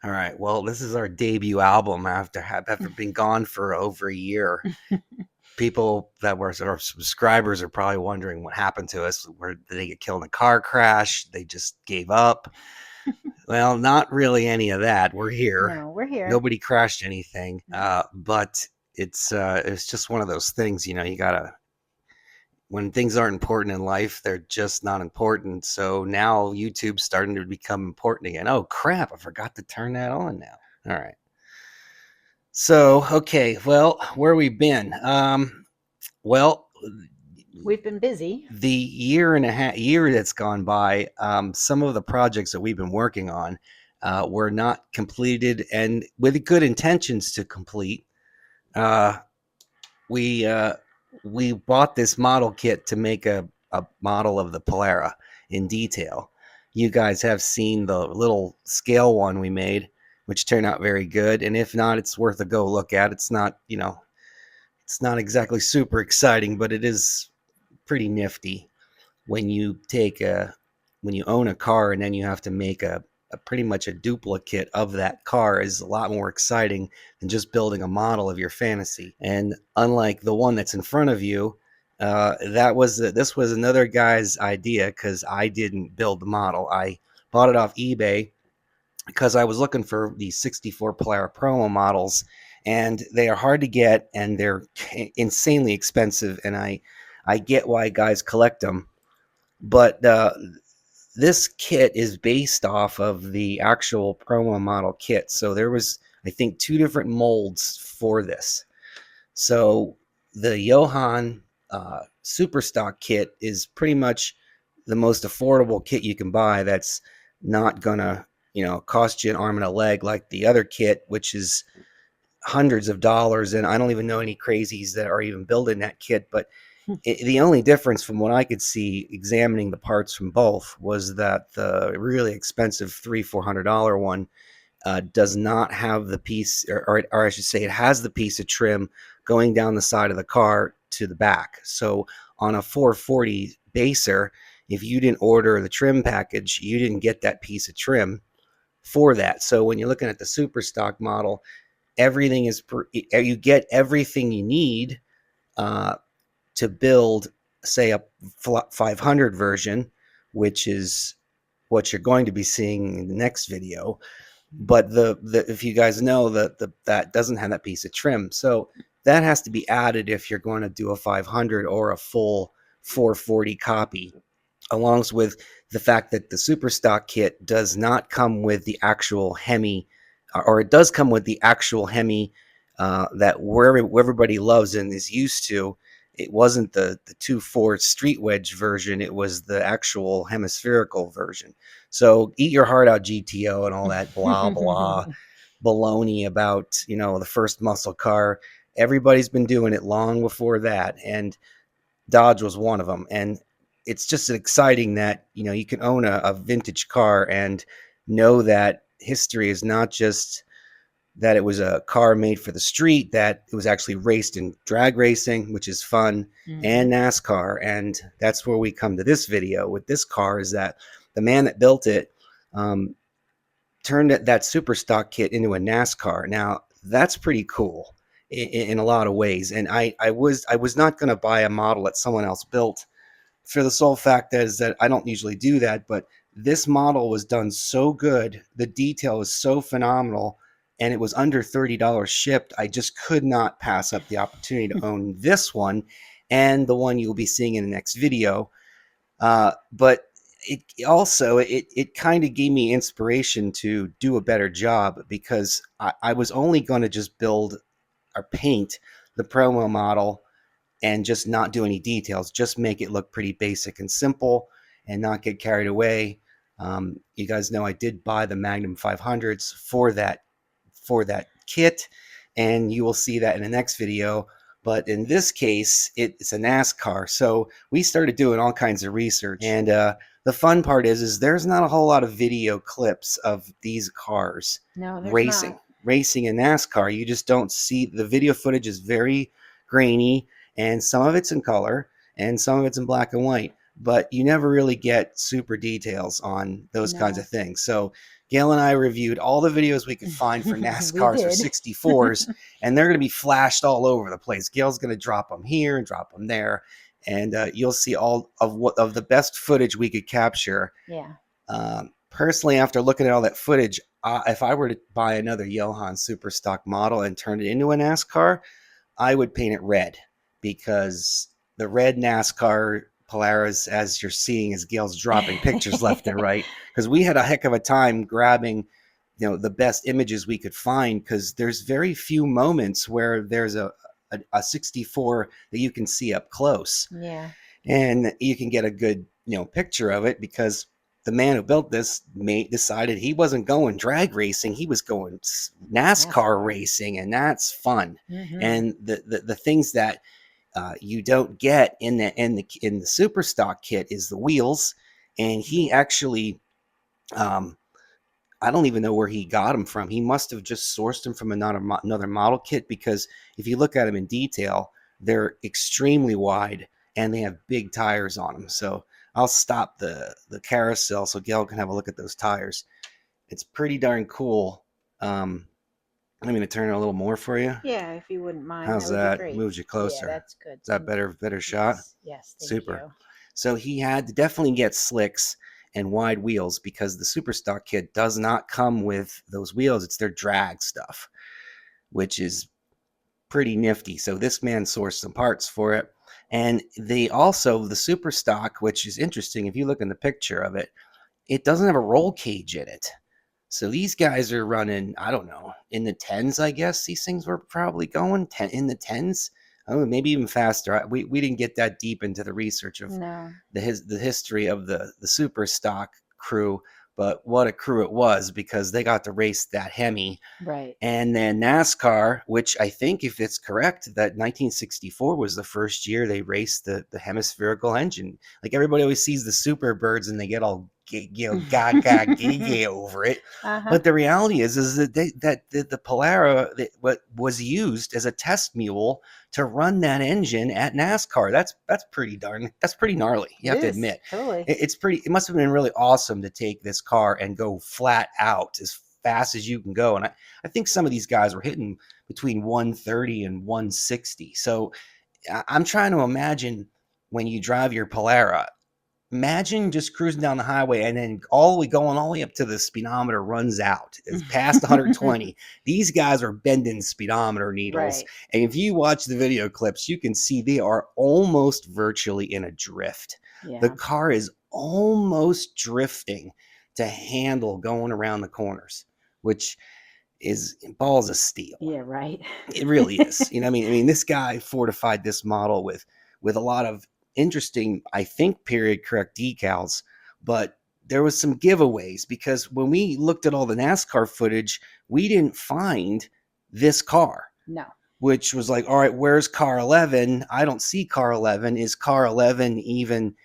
All right. Well, this is our debut album after being gone for over a year. People that were our subscribers are probably wondering what happened to us. Where did they get killed in a car crash? They just gave up. Well, not really any of that. We're here. No, we're here. Nobody crashed anything. No. But it's just one of those things. You gotta when things aren't important in life, they're just not important. So now YouTube's starting to become important again. Oh crap! I forgot to turn that on now. All right. So, okay, well, where we been? Well, We've been busy. the year that's gone by, some of the projects that we've been working on were not completed, and with good intentions to complete. Uh, we uh, we bought this model kit to make a model of the Polara in detail. You guys have seen the little scale one we made, which turned out very good. And if not, it's worth a go look at. It's not, it's not exactly super exciting, but it is pretty nifty when you own a car and then you have to make a pretty much a duplicate of that car is a lot more exciting than just building a model of your fantasy. And unlike the one that's in front of you, this was another guy's idea because I didn't build the model. I bought it off eBay because I was looking for these 64 Polara promo models, and they are hard to get and they're insanely expensive. And I get why guys collect them, but this kit is based off of the actual promo model kit. So there was, I think, two different molds for this. So the JoHan super stock kit is pretty much the most affordable kit you can buy. That's not gonna, cost you an arm and a leg like the other kit, which is hundreds of dollars. And I don't even know any crazies that are even building that kit. But the only difference from what I could see examining the parts from both was that the really expensive $300-400 one does not have the piece, or I should say, it has the piece of trim going down the side of the car to the back. So on a 440 baser, if you didn't order the trim package, you didn't get that piece of trim for that. So when you're looking at the super stock model, everything is you get everything you need uh, to build, say, a 500 version, which is what you're going to be seeing in the next video. But the if you guys know that doesn't have that piece of trim, so that has to be added if you're going to do a 500 or a full 440 copy, along with the fact that the super stock kit does not come with the actual Hemi, or it does come with the actual Hemi that where everybody loves and is used to. It wasn't the 2.4 street wedge version. It was the actual hemispherical version. So eat your heart out, GTO, and all that blah, blah, baloney about, the first muscle car. Everybody's been doing it long before that. And Dodge was one of them. And it's just exciting that, you can own a vintage car and know that history is not just that it was a car made for the street, that it was actually raced in drag racing, which is fun, and NASCAR. And that's where we come to this video with this car, is that the man that built it turned that super stock kit into a NASCAR. Now, that's pretty cool in a lot of ways. And I was not going to buy a model that someone else built for the sole fact that is that I don't usually do that. But this model was done so good. The detail was so phenomenal, and it was under $30 shipped. I just could not pass up the opportunity to own this one and the one you'll be seeing in the next video. But it kind of gave me inspiration to do a better job, because I was only going to just build or paint the promo model and just not do any details, just make it look pretty basic and simple and not get carried away. You guys know I did buy the Magnum 500s for that kit, and you will see that in the next video. But in this case, it's a NASCAR. So we started doing all kinds of research. And the fun part is there's not a whole lot of video clips of these cars No, there's racing. not. Racing in NASCAR. You just don't see, the video footage is very grainy, and some of it's in color and some of it's in black and white. But you never really get super details on those kinds No. of things. So Gail and I reviewed all the videos we could find for We NASCARs for did. 64s, and they're going to be flashed all over the place. Gail's going to drop them here and drop them there, and you'll see all of the best footage we could capture. Yeah. Personally, after looking at all that footage, if I were to buy another JoHan super stock model and turn it into a NASCAR, I would paint it red, because the red NASCAR Polaras, as you're seeing, as Gail's dropping pictures left and right, because we had a heck of a time grabbing, the best images we could find, because there's very few moments where there's a 64 that you can see up close. Yeah. And you can get a good, picture of it, because the man who built this decided he wasn't going drag racing. He was going NASCAR racing, and that's fun. Mm-hmm. And the things that you don't get in the super stock kit is the wheels. And he actually, I don't even know where he got them from. He must have just sourced them from another model kit, because if you look at them in detail, they're extremely wide and they have big tires on them. So I'll stop the carousel so Gail can have a look at those tires. It's pretty darn cool. I'm going to turn it a little more for you. Yeah, if you wouldn't mind. How's that? Would that? Be great. Moves you closer. Yeah, that's good. Is that better shot? Yes, thank Super. you. So he had to definitely get slicks and wide wheels, because the Superstock kit does not come with those wheels. It's their drag stuff, which is pretty nifty. So this man sourced some parts for it. And the Superstock, which is interesting, if you look in the picture of it, it doesn't have a roll cage in it. So these guys are running, I don't know, in the tens, I guess these things were probably going in the tens. Oh, maybe even faster. We didn't get that deep into the research of the history of the super stock crew, but what a crew it was, because they got to race that Hemi. Right. And then NASCAR, which I think, if it's correct, that 1964 was the first year they raced the hemispherical engine. Like, everybody always sees the Superbirds and they get all gaga over it. But the reality is that the Polara, what was used as a test mule to run that engine at NASCAR. That's pretty gnarly. You have to admit. Totally. It must have been really awesome to take this car and go flat out as fast as you can go. And I think some of these guys were hitting between 130 and 160. So I'm trying to imagine, when you drive your Polara, imagine just cruising down the highway and then going all the way up to the speedometer runs out. It's past 120. These guys are bending speedometer needles. Right. And if you watch the video clips, you can see they are almost virtually in a drift. Yeah. The car is almost drifting to handle going around the corners, which is balls of steel. Yeah, right. It really is. I mean, this guy fortified this model with a lot of interesting, I think, period correct decals, but there was some giveaways, because when we looked at all the NASCAR footage, we didn't find this car. No. Which was like, all right, where's car 11? I don't see car 11. Is car 11 even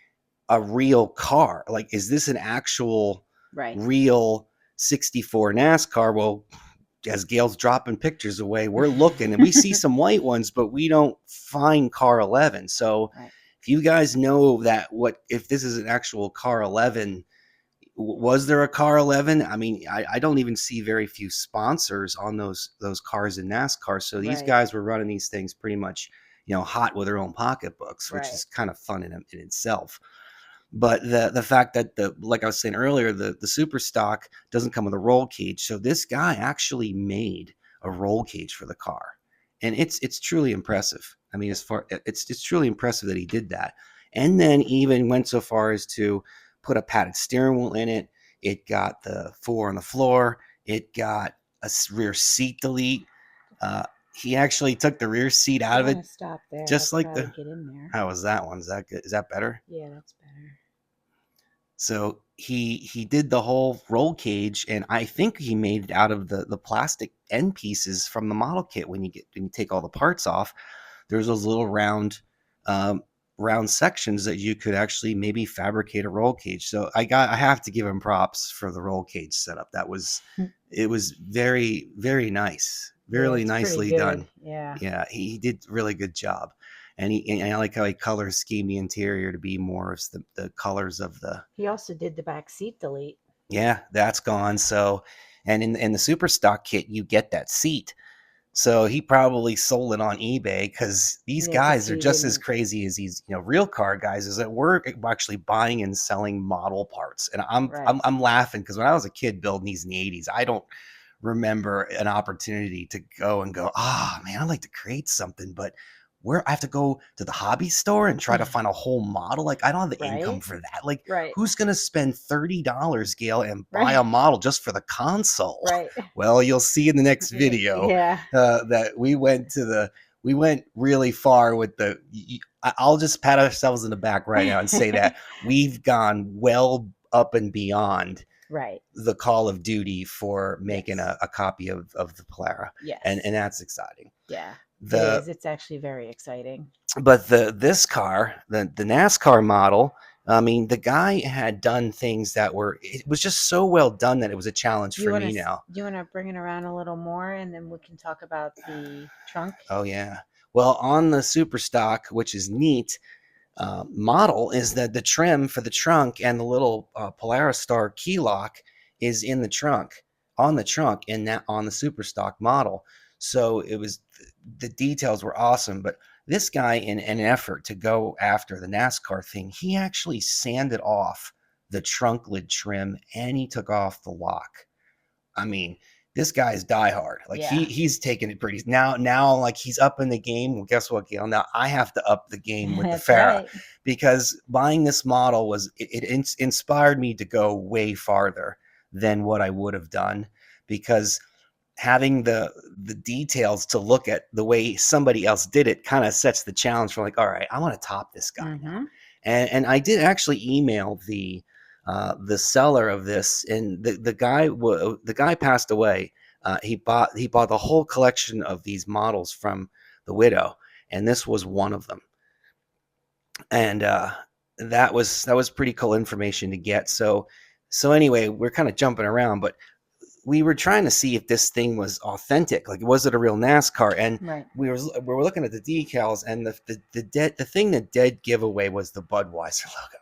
a real car? Like, is this an actual real 64 NASCAR? Well, as Gail's dropping pictures away, we're looking and we see some white ones, but we don't find car 11. So if you guys know if this is an actual car 11, was there a car 11? I mean, I don't even see very few sponsors on those cars in NASCAR. So these guys were running these things pretty much, hot with their own pocketbooks, which is kind of fun in itself. But the fact that like I was saying earlier, the super stock doesn't come with a roll cage. So this guy actually made a roll cage for the car. And it's truly impressive. I mean, it's truly impressive that he did that. And then even went so far as to put a padded steering wheel in it. It got the 4 on the floor. It got a rear seat delete. He actually took the rear seat out of it. Stop there. Just like get in there. How was that one? Is that good? Is that better? Yeah, that's better. So he did the whole roll cage, and I think he made it out of the plastic end pieces from the model kit. When you take all the parts off, there's those little round sections that you could actually maybe fabricate a roll cage. So I have to give him props for the roll cage setup. It was very, very nice, really nicely done. Yeah, he did a really good job. And I like how he color schemed the interior to be more of the colors of the. He also did the back seat delete. Yeah, that's gone. So, and in the super stock kit, you get that seat. So he probably sold it on eBay because these Yeah, because guys are he just as didn't. crazy as these, real car guys. Is that we're actually buying and selling model parts, and I'm Right. I'm, I'm laughing because when I was a kid building these in the '80s, I don't remember an opportunity to go and go, ah, man, I'd like to create something, but where I have to go to the hobby store and try to find a whole model. Like, I don't have the income Right. for that. Like, Right. who's going to spend $30, Gail, and buy Right. a model just for the console? Right. Well, you'll see in the next video Yeah. that we went really far with the. I'll just pat ourselves in the back right now and say that we've gone well up and beyond Right. the Call of Duty for making Yes. a copy of the Polara, and Yes. that's exciting. Yeah. It The is. It's actually very exciting. but this car, the NASCAR model, I mean, the guy had done things that were it was just so well done that it was a challenge Do you for want me to? now. Do you want to bring it around a little more, and then we can talk about the trunk? Oh yeah. Well, on the super stock, which is neat, model is that the trim for the trunk and the little Polaris Star key lock is in the trunk, on the trunk, in that on the super stock model. So it was the details were awesome. But this guy, in an effort to go after the NASCAR thing, he actually sanded off the trunk lid trim and he took off the lock. I mean, this guy's diehard. Like Yeah. he's taking it pretty now. Like he's up in the game. Well, guess what, Gail? Now I have to up the game with the That's Farah right. because buying this model was inspired me to go way farther than what I would have done because having the details to look at the way somebody else did it kind of sets the challenge for like, all right, I want to top this guy now. Mm-hmm. And I did actually email the seller of this, and the guy passed away. He bought the whole collection of these models from the widow, and this was one of them. And that was pretty cool information to get. So anyway, we're kind of jumping around, but we were trying to see if this thing was authentic. Like, was it a real NASCAR? And Right. we were looking at the decals, and the thing that did give away was the Budweiser logo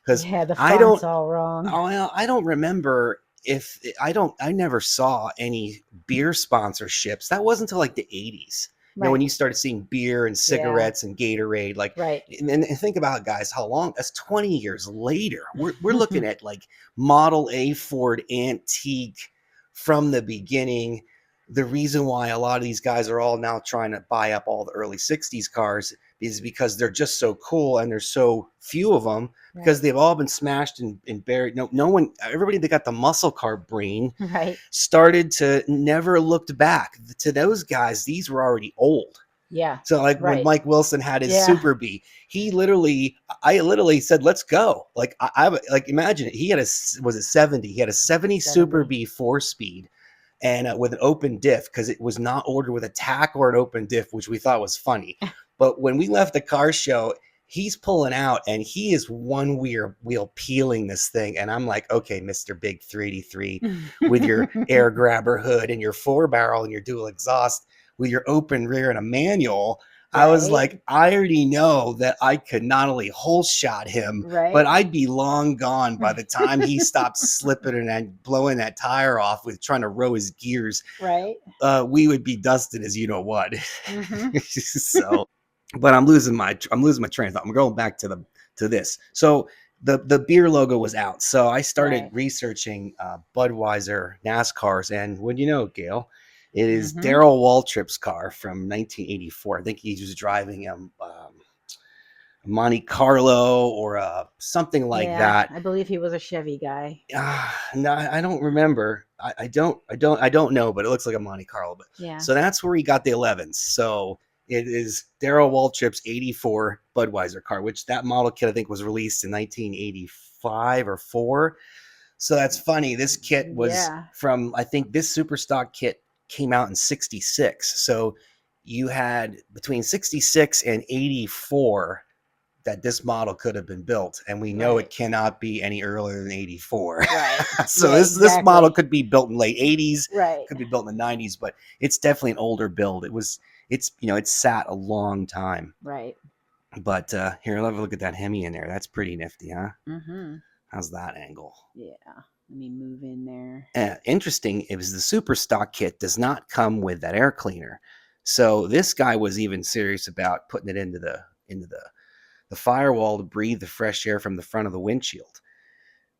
because Yeah, the I font's don't all wrong. I don't remember if I never saw any beer sponsorships. That wasn't until like the 80s. When Right. you started seeing beer and Yeah. cigarettes and Gatorade, like, Right. and think about it, guys, how long? That's 20 years later. We're looking at like Model A Ford antique from the beginning. The reason why a lot of these guys are all now trying to buy up all the early 60s cars is because they're just so cool and there's so few of them because Right. they've all been smashed and buried. No one, everybody that got the muscle car brain Right. started to never looked back. To those guys, these were already old. Yeah. So like when Right. Mike Wilson had his Yeah. Super B, I literally said, "Let's go!" Like I like imagine it. He had was it 70? He had a 70 Super 70. B 4-speed, and with an open diff because it was not ordered with a tack or an open diff, which we thought was funny. But when we left the car show, he's pulling out and he is one wheel peeling this thing, and I'm like, okay, Mr. Big 383, with your air grabber hood and your 4-barrel and your dual exhaust with your open rear and a manual. I was Right. like, I already know that I could not only hole shot him, Right. but I'd be long gone by the time he stopped slipping and blowing that tire off with trying to row his gears. Right. We would be dusted as you know what. Mm-hmm. So, but I'm losing my train of thought. I'm going back to this. So the beer logo was out, so I started Right. researching Budweiser NASCARs, and what do you know, Gail? It is Mm-hmm. Darrell Waltrip's car from 1984. I think he was driving Monte Carlo or something like Yeah. that. I believe he was a Chevy guy. No, I don't remember. I don't know, but it looks like a Monte Carlo. But Yeah. so that's where he got the 11s. So it is Darrell Waltrip's 84 Budweiser car, which that model kit I think was released in 1985 or 4. So that's funny. This kit was Yeah. from, I think this super stock kit came out in 66. So you had between 66 and 84 that this model could have been built, and we know Right. it cannot be any earlier than 84. Right. So Yeah, this model exactly. could be built in late 80s, Right. could be built in the 90s, but it's definitely an older build. It's sat a long time. Right. But here, let's look at that Hemi in there. That's pretty nifty, huh? Mm-hmm. How's that angle? Yeah. Let me move in there. Interesting, it was the super stock kit does not come with that air cleaner. So this guy was even serious about putting it into the firewall to breathe the fresh air from the front of the windshield.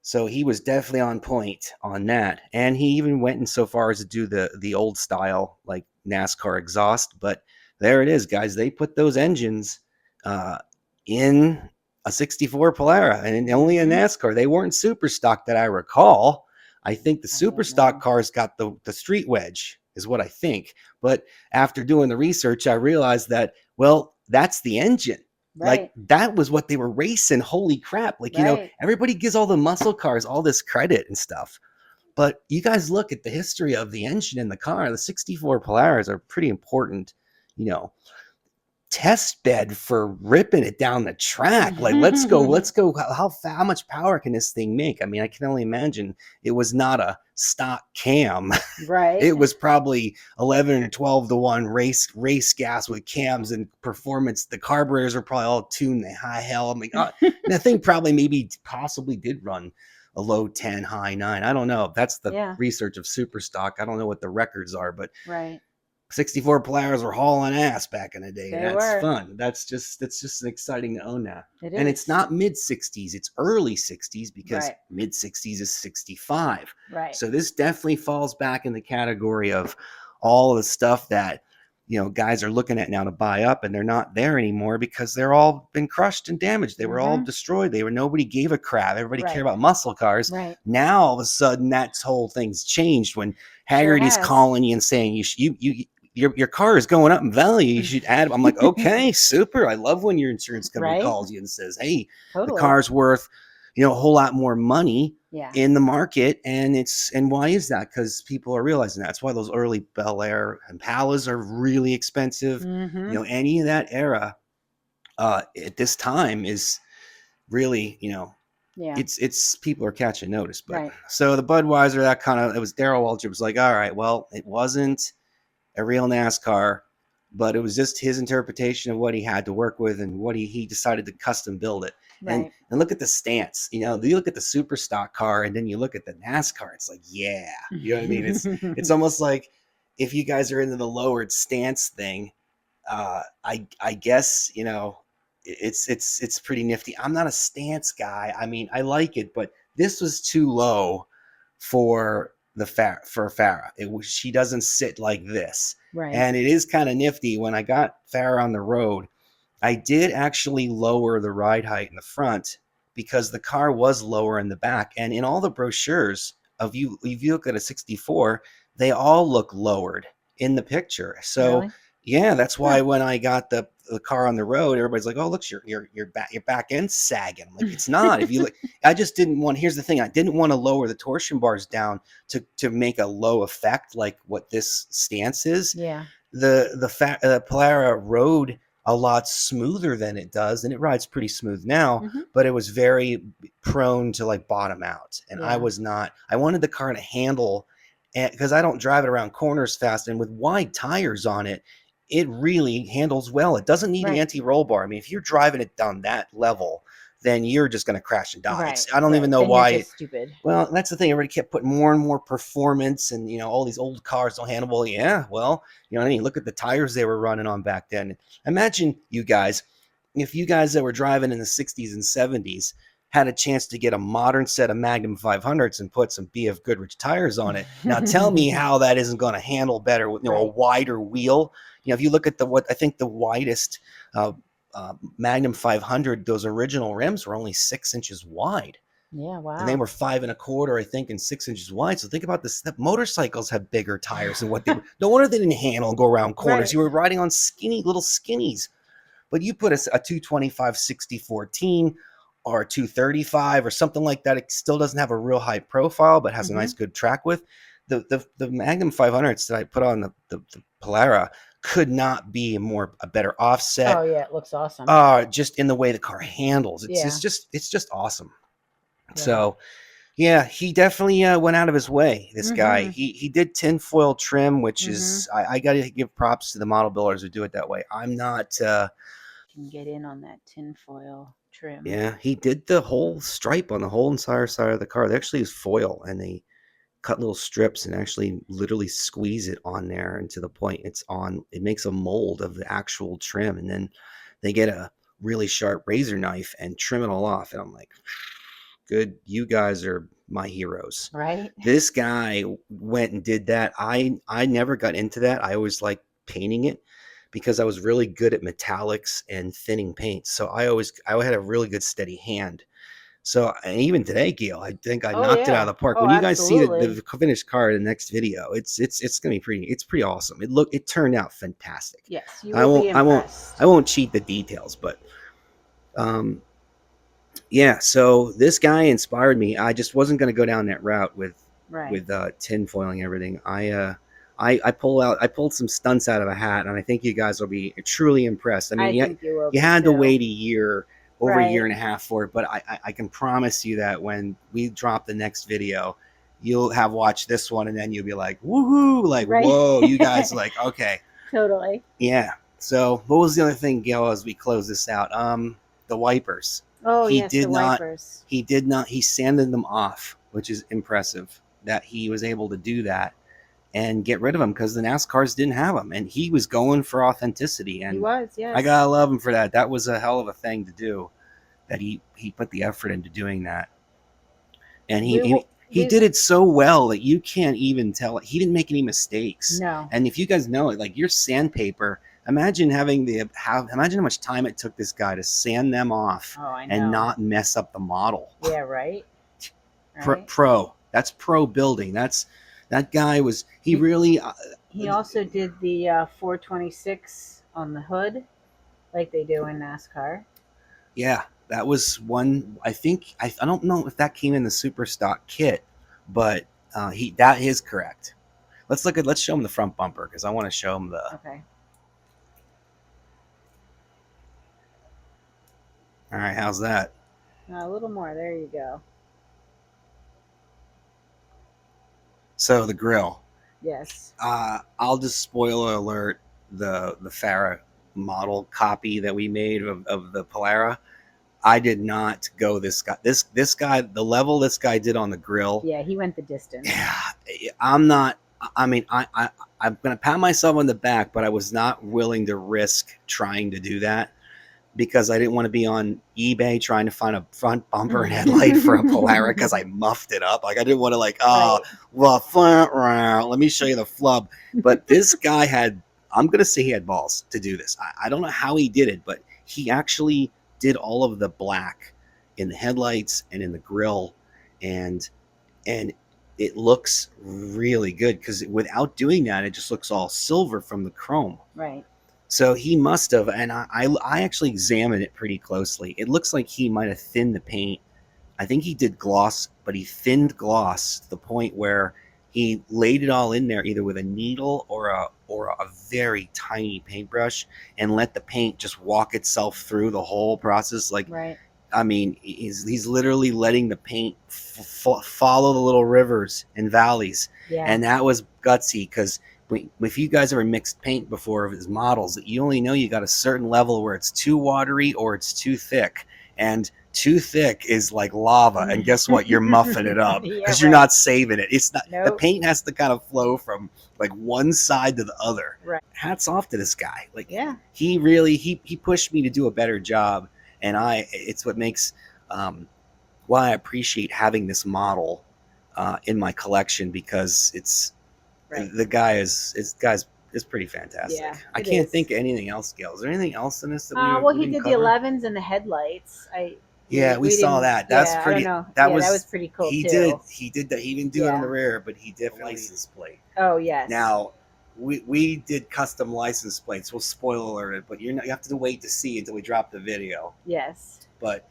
So he was definitely on point on that. And he even went in so far as to do the old style, like NASCAR exhaust. But there it is, guys. They put those engines uh, in a 64 Polara and only a NASCAR. They weren't super stock that I recall. I think the super stock cars got the street wedge, is what I think. But after doing the research, I realized that, well, that's the engine. Like that was what they were racing. Holy crap. Like, everybody gives all the muscle cars all this credit and stuff. But you guys look at the history of the engine in the car. The 64 Polaris are pretty important, you know, test bed for ripping it down the track. Like, let's go. How much power can this thing make? I mean, I can only imagine it was not a stock cam. Right. It was probably 11 or 12 to 1 race gas with cams and performance. The carburetors are probably all tuned to high hell. I mean, that thing probably possibly did run a low 10, high 9. I don't know. That's the research of super stock. I don't know what the records are, but 64 Polaris were hauling ass back in the day. That's fun. That's just exciting to own that. And it's not mid 60s, it's early 60s, because mid 60s is 65. So this definitely falls back in the category of all the stuff that, guys are looking at now to buy up, and they're not there anymore because they're all been crushed and damaged. They were all destroyed. Nobody gave a crap. Everybody cared about muscle cars. Now all of a sudden that whole thing's changed when Haggerty's calling you and saying your car is going up in value. You should add. I'm like, okay, super. I love when your insurance company calls you and says, hey, the car's worth, a whole lot more money in the market. And why is that? Because people are realizing that. That's why those early Bel Air Impalas are really expensive. Any of that era at this time is really, it's people are catching notice. But so the Budweiser, it was Darrell Waltrip was like, all right, well, it wasn't a real NASCAR, but it was just his interpretation of what he had to work with and what he decided to custom build it. And look at the stance. You look at the super stock car and then you look at the NASCAR. It's like, yeah, you know what I mean? It's almost like if you guys are into the lowered stance thing, I guess it's pretty nifty. I'm not a stance guy. I mean, I like it, but this was too low for Farah. She doesn't sit like this. And it is kind of nifty. When I got Farah on the road, I did actually lower the ride height in the front because the car was lower in the back. And in all the brochures of if you look at a 64, they all look lowered in the picture. So yeah, that's why when I got the car on the road, everybody's like, "Oh, look, your back end's sagging." I'm like, it's not. If you look, I just didn't want. Here's the thing: I didn't want to lower the torsion bars down to make a low effect like what this stance is. Yeah. The Polara rode a lot smoother than it does, and it rides pretty smooth now. But it was very prone to like bottom out, and I was not. I wanted the car to handle, because I don't drive it around corners fast, and with wide tires on it. It really handles well. It doesn't need an anti-roll bar. I mean, if you're driving it down that level, then you're just going to crash and die. I don't even know why. You're just stupid. Well, that's the thing. Everybody kept putting more and more performance, and all these old cars don't handle well. Yeah, well, what I mean. Look at the tires they were running on back then. Imagine you guys, if you guys that were driving in the 60s and 70s had a chance to get a modern set of Magnum 500s and put some BF Goodrich tires on it. Now tell me how that isn't going to handle better with a wider wheel. If you look at what I think the widest Magnum 500, those original rims were only 6 inches wide. Yeah, wow. And they were 5 1/4, I think, and 6 inches wide. So think about this. The motorcycles have bigger tires than what they were. No wonder they didn't handle and go around corners. You were riding on little skinnies. But you put a 225 6014 or a 235 or something like that. It still doesn't have a real high profile, but has a nice, good track width. The Magnum 500s that I put on the Polara could not be a better offset. Oh yeah, it looks awesome. Just in the way the car handles. It's just awesome. Yeah. So yeah, he definitely went out of his way. This guy, he did tinfoil trim, which is I got to give props to the model builders who do it that way. I'm not. Can get in on that tinfoil trim. Yeah, he did the whole stripe on the whole entire side of the car. They actually use foil and they cut little strips and actually literally squeeze it on there, and to the point it's on, it makes a mold of the actual trim, and then they get a really sharp razor knife and trim it all off. And I'm like, good, you guys are my heroes. Right? This guy went and did that. I never got into that. I always liked painting it because I was really good at metallics and thinning paints. So I had a really good steady hand. So, and even today, Gail, I think I Oh knocked it out of yeah. the park. Oh, When you guys see absolutely. the finished car in the next video, it's gonna be pretty awesome. It turned out fantastic. Yes, you I will won't be I won't impressed. I won't cheat the details, but um yeah, so this guy inspired me. I just wasn't going to go down that route Right. tin foiling everything. I pulled some stunts out of a hat, and I think you guys will be truly impressed. I mean, I yeah, think you will you be had to too. wait a year, over a year Right. and a half for it, but I can promise you that when we drop the next video, you'll have watched this one, and then you'll be like, woohoo, like, Right. whoa, you guys are like, okay, Totally. yeah. So what was the other thing, Gail, as we close this out? The wipers. Oh He yes, the did not wipers. he did not he sanded them off, which is impressive that he was able to do that and get rid of them because the NASCARs didn't have them, and he was going for authenticity, He and was, I yes. gotta love him for that. That was a hell of a thing to do. That he put the effort into doing that, and We will he we did it so well that you can't even tell. He didn't make any mistakes. no. And if you guys know it, like your sandpaper, imagine how much time it took this guy to sand them off Oh, I and know. not mess up the model. Yeah, right. Right. Pro. That's pro building. That guy was he He really he also did the 426 on the hood like they do in NASCAR. yeah, that was one. I think I don't know if that came in the super stock kit, but he that is correct. Let's show him the front bumper because I want to show him the. Okay. All right, how's that? A little more. There you go. So the grill. Yes. I'll just spoiler alert the Farah model copy that we made of the Polara. I did not go this guy the level this guy did on the grill. Yeah, he went the distance. Yeah, I'm not. I mean, I'm gonna pat myself on the back, but I was not willing to risk trying to do that because I didn't want to be on eBay trying to find a front bumper and headlight for a Polara because I muffed it up. Like I didn't want to Right. well, let me show you the flub. But this guy had, I'm going to say he had balls to do this. I don't know how he did it, but he actually did all of the black in the headlights and in the grill. And, and it looks really good because without doing that, it just looks all silver from the chrome. Right. So he must have, and I actually examined it pretty closely. It looks like he might have thinned the paint. I think he did gloss, but he thinned gloss to the point where he laid it all in there either with a needle or a very tiny paintbrush and let the paint just walk itself through the whole process. Like Right. I mean, he's literally letting the paint follow the little rivers and valleys, Yeah. and that was gutsy because if you guys ever mixed paint before of his models, you only know you got a certain level where it's too watery or it's too thick, and too thick is like lava. And guess what? You're muffing it up Yeah, because you're right. not saving it. It's not the Nope. paint has to kind of flow from like one side to the other. Right. Hats off to this guy. Like Yeah. he really he pushed me to do a better job, and it's what makes why I appreciate having this model in my collection because it's Right. the guy is pretty Yeah, fantastic. I it can't is. think of anything else, Gail. Is there anything else in this that Well, we he didn't did the cover? 11s and the headlights. Yeah, we We saw didn't. that. That's Yeah, I don't pretty. know. That Yeah, that was was pretty cool too. he did that. He didn't do it on the Yeah. rear, but he definitely license plate. Oh yes. Now we did custom license plates. We'll spoil alert it, but you have to wait to see until we drop the video. Yes. But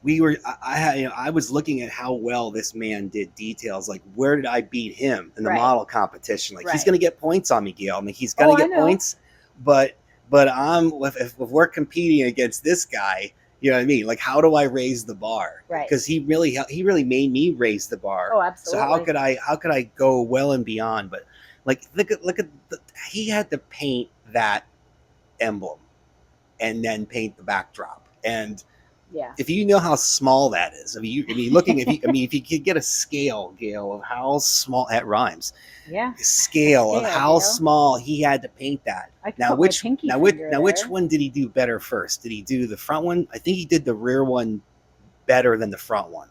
we were I had I was looking at how well this man did details. Like where did I beat him in the Right. model competition? Like he's Right. gonna get points on me, Gail. I mean he's gonna Oh, I get know. points, but if we're competing against this guy, you know what I mean? Like how do I raise the bar? Right. Because he really made me raise the bar. Oh, So absolutely. how could I go well and beyond? But like look at he had to paint that emblem and then paint the backdrop. And Yeah. If you know how small that is, if you could get a scale, Gail, of how small that rhymes, Yeah. A scale of scale, how Gail. small he had to paint that. I could Now, put my pinky finger which there. one did he do better first? Did he do the front one? I think he did the rear one better than the front one.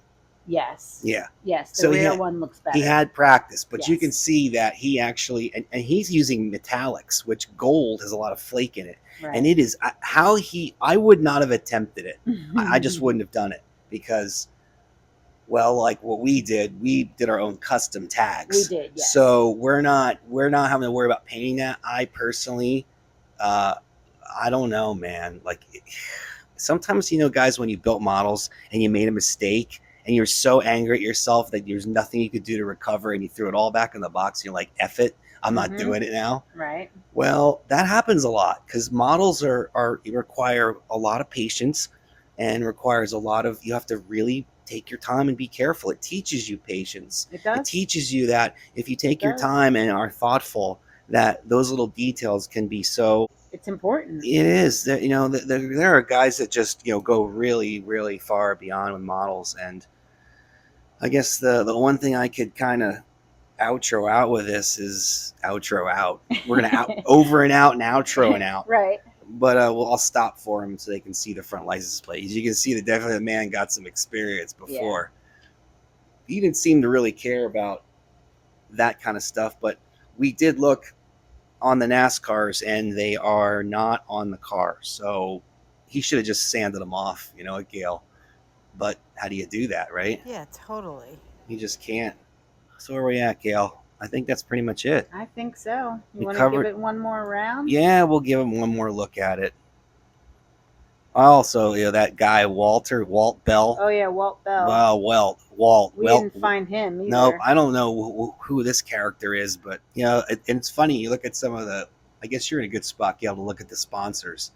Yes. Yeah. Yes, the So rear one looks better. he had practice, but you can Yes. see that he actually, and he's using metallics, which gold has a lot of flake in it. Right. And it is how I would not have attempted it. I just wouldn't have done it because, well, like what we did our own custom tags. We did, yes. So we're not having to worry about painting that. I personally, I don't know, man. Like sometimes, guys, when you built models and you made a mistake and you're so angry at yourself that there's nothing you could do to recover and you threw it all back in the box and you're like, F it, I'm not doing it now. Right. Well, that happens a lot because models require a lot of patience and requires a lot of, you have to really take your time and be careful. It teaches you patience. It does. It teaches you that if you take your time and are thoughtful, that those little details can be so. It's important. It is that there are guys that just go really really far beyond with models, and I guess the one thing I could kind of outro out with this is outro out. We're gonna over and out and outro and out. Right. But I'll stop for them so they can see the front license plate. As you can see, that definitely the man got some experience before. Yeah. He didn't seem to really care about that kind of stuff, but we did look on the NASCARs and they are not on the car. So he should have just sanded them off, at Gale. But how do you do that, right? Yeah, totally. You just can't. So where are we at, Gail? I think that's pretty much it. I think so. You want to give it one more round? Yeah, we'll give him one more look at it. Also, that guy Walt Bell. Oh yeah, Walt Bell. Walt. We didn't find him either. No, I don't know who this character is, but and it's funny. You look at some of the. I guess you're in a good spot, Gail, to look at the sponsors.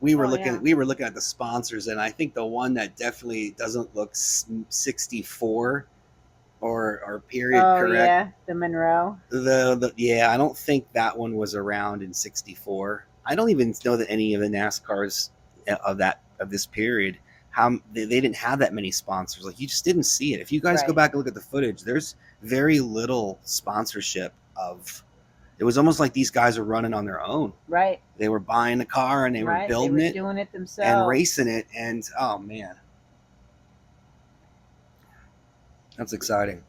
We were looking at the sponsors, and I think the one that definitely doesn't look 64 or period correct. Oh yeah, the Monroe. I don't think that one was around in 64. I don't even know that any of the NASCARs of this period, how they didn't have that many sponsors. Like, you just didn't see it. If you guys go back and look at the footage, there's very little sponsorship of. It was almost like these guys were running on their own. Right. They were buying the car and they were building it, doing it themselves, and racing it. And oh man, that's exciting.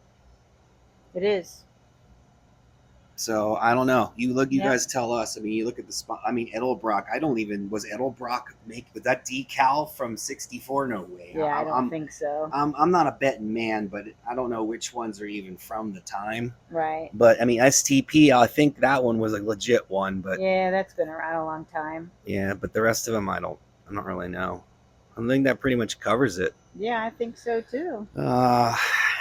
It is. So I don't know. You guys tell us. I mean, you look at the spot. I mean, Edelbrock. Was Edelbrock with that decal from 64? No way. Yeah, I don't think so. I'm not a betting man, but I don't know which ones are even from the time. Right. But I mean, STP. I think that one was a legit one. But yeah, that's been around a long time. Yeah, but the rest of them, I don't really know. I think that pretty much covers it. Yeah, I think so too.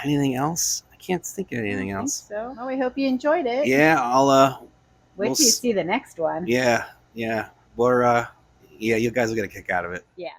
Anything else? Can't think of anything else. So, well, we hope you enjoyed it. Yeah, I'll wait till you see the next one. Yeah, you guys will get a kick out of it. Yeah.